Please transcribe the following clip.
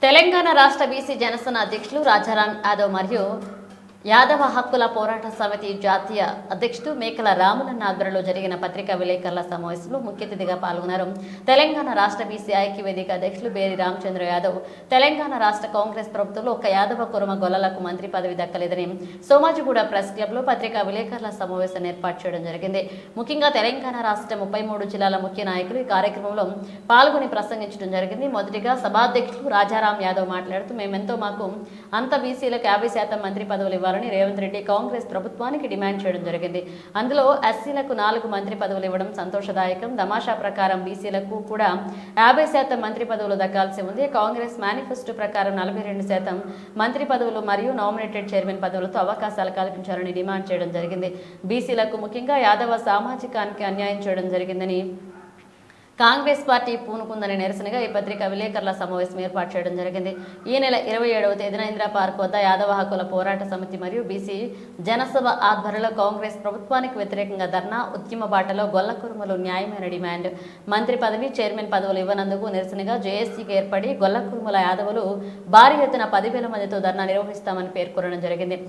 తెలంగాణ రాష్ట్ర బీసీ జనసేన అధ్యక్షులు రాజారాం యాదవ్ మరియు యాదవ హక్కుల పోరాట సమితి జాతీయ అధ్యక్షుడు మేకల రాములన్న ఆధ్వర్యంలో జరిగిన పత్రికా విలేకరుల సమావేశంలో ముఖ్య అతిథిగా పాల్గొన్నారు. తెలంగాణ రాష్ట్ర బీసీ ఐక్యవేదిక అధ్యక్షులు బేరి రామచంద్ర యాదవ్ తెలంగాణ రాష్ట్ర కాంగ్రెస్ ప్రభుత్వంలో ఒక యాదవ కురుమ గొల్లలకు మంత్రి పదవి దక్కలేదని సోమాజిగూడ ప్రెస్ క్లబ్ లో పత్రికా విలేకరుల సమావేశాన్ని ఏర్పాటు చేయడం జరిగింది. ముఖ్యంగా తెలంగాణ రాష్ట్ర 33 జిల్లాల ముఖ్య నాయకులు ఈ కార్యక్రమంలో పాల్గొని ప్రసంగించడం జరిగింది. మొదటిగా సభాధ్యక్షులు రాజారాం యాదవ్ మాట్లాడుతూ మేమెంతో మాకు అంత బీసీలకు 50% మంత్రి పదవులు ఇవ్వాలి రేవంత్ రెడ్డి కాంగ్రెస్ ప్రభుత్వానికి డిమాండ్ చేయడం జరిగింది. అందులో ఎస్సీలకు 4 మంత్రి పదవులు ఇవ్వడం సంతోషదాయకం. తమాషా ప్రకారం బీసీలకు కూడా 50% మంత్రి పదవులు దక్కాల్సి ఉంది. కాంగ్రెస్ మేనిఫెస్టో ప్రకారం 42% మంత్రి పదవులు మరియు నామినేటెడ్ చైర్మన్ పదవులతో అవకాశాలు కల్పించాలని డిమాండ్ చేయడం జరిగింది. బీసీలకు ముఖ్యంగా యాదవ సామాజికానికి అన్యాయం చేయడం జరిగిందని కాంగ్రెస్ పార్టీ పూనుకుందని నిరసనగా ఈ పత్రికా విలేకరుల సమావేశం ఏర్పాటు చేయడం జరిగింది. ఈ నెల 27వ తేదీన ఇందిరా పార్క్ వద్ద యాదవ హక్కుల పోరాట సమితి మరియు బీసీ జనసభ ఆధ్వర్యంలో కాంగ్రెస్ ప్రభుత్వానికి వ్యతిరేకంగా ధర్నా ఉద్యమ బాటలో గొల్ల కురుమలు న్యాయమైన డిమాండ్ మంత్రి పదవి చైర్మన్ పదవులు ఇవ్వనందుకు నిరసనగా జేఏసీకి ఏర్పడి గొల్ల కురుమల యాదవులు భారీ ఎత్తున 10,000 మందితో ధర్నా నిర్వహిస్తామని పేర్కొనడం జరిగింది.